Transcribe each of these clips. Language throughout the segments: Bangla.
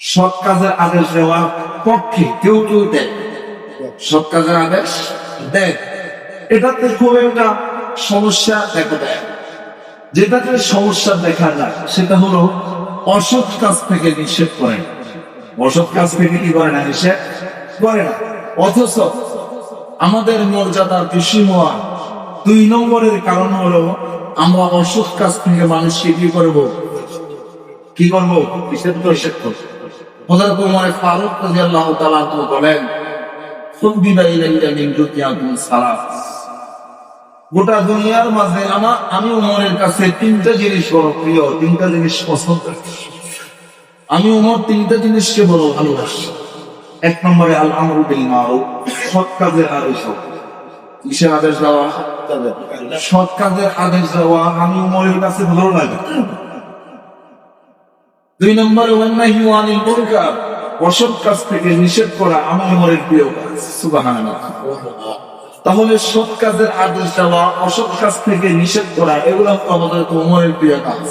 সৎ কাজের আদেশ দেওয়ার পক্ষে কেউ কেউ দেয়, সৎ কাজের আদেশ দেয়, এটাতে খুব একটা সমস্যা দেখা দেয়। যেটাতে সমস্যা দেখা যায় সেটা হলো অসৎ কাজ থেকে নিষেধ করে, অসৎ কাজ থেকে কি করে না, নিষেধ করে না। অথচ আমাদের মর্যাদার বেশি হওয়া 2 নম্বরের কারণ হলো আমরা অসৎ কাজ থেকে মানুষকে কি করবো, নিষেধ করবো। হযরত ওমর ফারুক রাদিয়াল্লাহু তাআলা বলেন, সুবিবা ইলাইয়া মিন দুনিয়াকুম সালাত, গোটা দুনিয়ার মাঝে আমি ওমরের কাছে 3টা জিনিস বড় প্রিয়, 3টা জিনিস পছন্দ। আমি ওমর 3টা জিনিসকে বড় ভালোবাসি। 1 নম্বরে আল আমরু বিল মারুফ, সৎ কাজের আদেশ। কিসের আদেশ দেওয়া? সৎ কাজের আদেশ দেওয়া আমি ওমরের কাছে ভালো লাগে। 2 নম্বরে ওয়ান্নাহি আনিল মুনকার, অসৎ কাজ থেকে নিষেধ করা আমি ওমরের প্রিয় কাজ। সুবহানাল্লাহ। তাহলে সৎ কাজের আদেশ দেওয়া, অসৎ কাজ থেকে নিষেধ করা, এগুলো আমাদের ওমরের প্রিয় কাজ,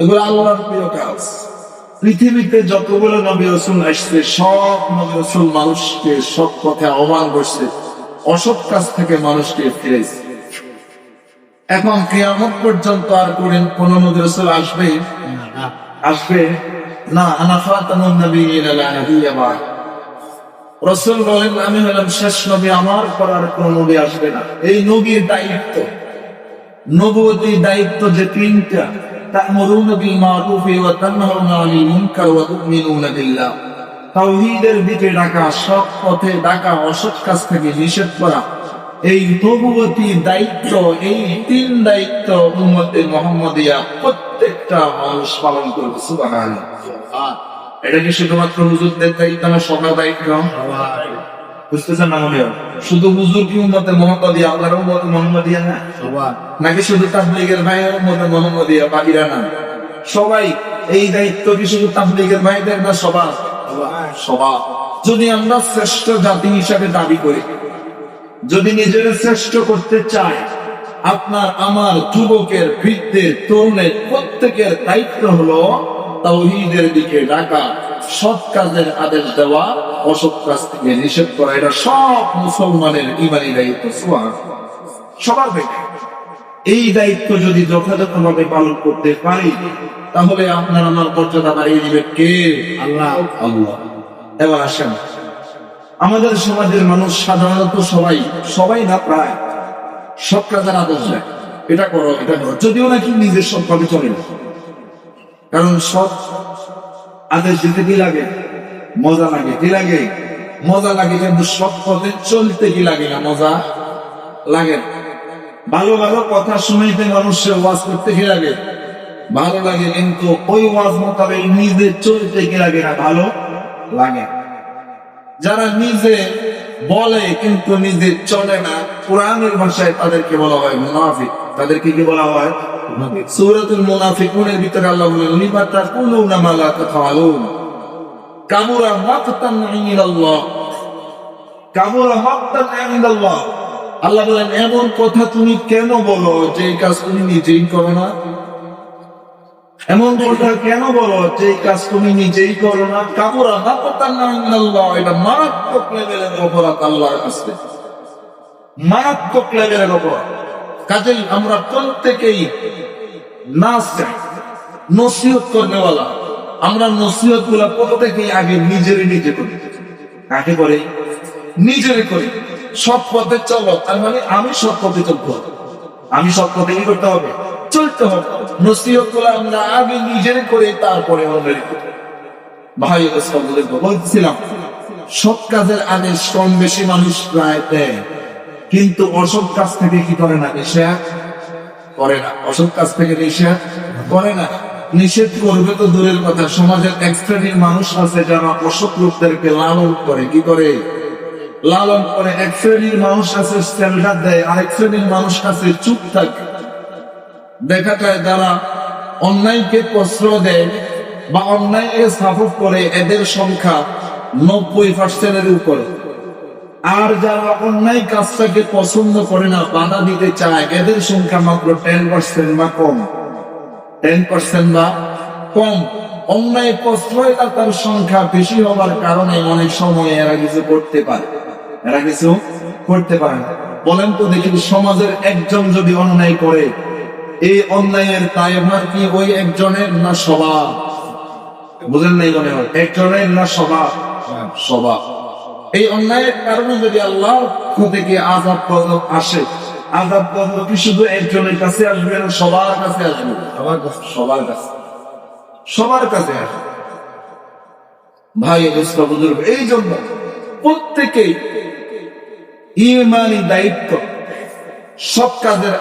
এগুলো আল্লাহর প্রিয় কাজ। পৃথিবীতে যতগুলো নবী রাসূল আসছে সব নবী রাসূল মানুষকে সৎ পথে আহ্বান করছে, অসৎ কাজ থেকে মানুষকে ফিরেছে। এখন কিয়ামত পর্যন্ত আর কোন নবী রাসূল আসবে না। আনা খাতামুন নাবিয়্যিন লা নাবিয়্যা বা'দ। রাসূল বলেন, আমি হলাম শেষ নবী, আমার পর আর কোন নবী আসবে না। এই নবীর দায়িত্ব, নবুয়তির দায়িত্ব যে 3টা, তা'মুরুনা বিল মারুফ ওয়া তানহাউনা আনিল মুনকার ওয়া তু'মিনুনা বিল্লাহ। তাওহীদের দিকে ডাকা, সৎ পথে ডাকা, অসৎ কাজ থেকে নিষেধ করা, এই নবুয়তির দায়িত্ব, এই 3 দায়িত্ব উম্মতে মুহাম্মাদিয়া প্রত্যেকটা মানুষ পালন করবে। সুবহানাল্লাহ। এটা কি শুধুমাত্র হুজুরদের দায়িত্ব না, সবার দায়িত্ব? বুঝতেছেন না? মনে হয় শুধু হুজুর কি উম্মতে মুহাম্মাদিয়া, আল্লাহর উম্মতে মুহাম্মাদিয়া না? নাকি শুধু তাবলীগের ভাইয়ের উম্মতে মুহাম্মাদিয়া, বাকিরা না? সবাই। এই দায়িত্ব কি শুধু তাবলীগের ভাইদের না, সবার? সবার। যদি আমরা শ্রেষ্ঠ জাতি হিসাবে দাবি করি, যদি নিজের শ্রেষ্ঠ করতে চাই, আপনার আমার যুবকের, বৃদ্ধের, তরুণের প্রত্যেকের দায়িত্ব হলো তাওহীদের দিকে ডাকা, সৎ কাজের আদেশ দেওয়া, অসৎ কাজ থেকে নিষেধ করা। এটা সব মুসলমানের ঈমানি দায়িত্ব। সবার দায়িত্ব। এই দায়িত্ব যদি যথাযথভাবে পালন করতে পারি, তাহলে আপনার আমার মর্যাদা বাড়িয়ে দিবে কে? আল্লাহ। আল্লাহ। এবার আসেন, আমাদের সমাজের মানুষ সাধারণত সবাই না প্রায় সৎ কাজের আদেশ দেয়, এটা করো এটা করো, যদিও নাকি নিজের সৎভাবে চলে না। কারণ সৎ আদেশ দিতে কি লাগে? মজা লাগে। কি লাগে? মজা লাগে। কিন্তু সৎ পথে চলতে কি লাগে না? মজা লাগে। ভালো ভালো কথা শুনাইতে মানুষের ওয়াজ করতে কি লাগে? ভালো লাগে। কিন্তু ওই ওয়াজ মোতাবেক নিজে চলতে কি লাগে না? ভালো লাগে। যারা নিজে বলে কিন্তু নিজে চলে না, কোরআনের ভাষায় তাদেরকে বলা হয় মুনাফিক। তাদেরকে কি বলা হয়? সূরাতুল মুনাফিকুনের ভিতরে আল্লাহ বলেন, লিমা তাকুলুনা মা লা তাফআলুন কাবুরা মাকতান ইনদাল্লাহ, কাবুরা মাকতান ইনদাল্লাহ। আল্লাহ বলেন, এমন কথা তুমি কেন বলো যে এই কাজ তুমি নিজেই করো না? এমন কথা কেন বলো যে এই কাজ তুমি নিজেই করো না? কাবুরা মাকতান ইনদাল্লাহ, এটা মারাত্মক লেভেলের অপরাধ আল্লাহর কাছে, মারাত্মক লেভেলের অপরাধ। কাজেই আমরা প্রত্যেকেই নসিহত করনেওয়ালা, আমরা নসিহত গুলা প্রত্যেকেই আগে নিজে করি। কাকে করে? নিজেরই করি। সৎ পথে চলো, তার মানে আমি সৎ পথে চলতে হবে, আমি সৎ পথে কি করতে হবে? চলতে হবে। নসিহত গুলা আমরা আগে নিজেরই করে, তারপরে অন্যেরই করি। ভাই বলছিলাম, সৎ কাজের আদেশ কম বেশি মানুষ প্রায় দেয়, কিন্তু অসৎ কাজ থেকে কি করে না? নিষেধ করে না। অসৎ কাজ থেকে নিষেধ করে না। নিষেধ করবে তো দূরের কথা, সমাজের এক শ্রেণীর মানুষ আছে যারা অসৎ লোকদেরকে লালন করে। কি করে? লালন করে। এক শ্রেণীর মানুষ আছে স্ট্যান্ডার্ড দেয়, আরেক শ্রেণীর মানুষ আছে চুপ থাকে। দেখা যায় যারা অন্যায়কে প্রশ্রয় দেয় বা অন্যায়কে সাপোর্ট করে, এদের সংখ্যা 90% উপরে। আর যারা অন্যায় কাজটাকে পছন্দ করে না, বাধা দিতে চায়, এদের সংখ্যা মাত্র 10% বা কম। 10% বা কম। অন্যায় প্রশ্রয়দাতার সংখ্যা বেশি হওয়ার কারণে অনেক সময় এরা কিছু করতে পারে, এরা কিছু করতে পারে না। বলেন তো দেখি, সমাজের একজন যদি অন্যায় করে, এই অন্যায়ের দায়ভার কি ওই একজনের না সবার? বুঝেন নাই মনে হয়, একজনের না সবার? সবার। এই অন্যায়ের কারণে যদি আল্লাহ থেকে আযাব গজব আসে, আযাব গজব কি শুধু একজনের কাছে আসবে না, সবার কাছে আসবে? সবার কাছে, সবার কাছে আসবে। ভাই দোস্ত বুজুর্গ, এই জন্য প্রত্যেকেই ঈমানি দায়িত্ব সব কাজের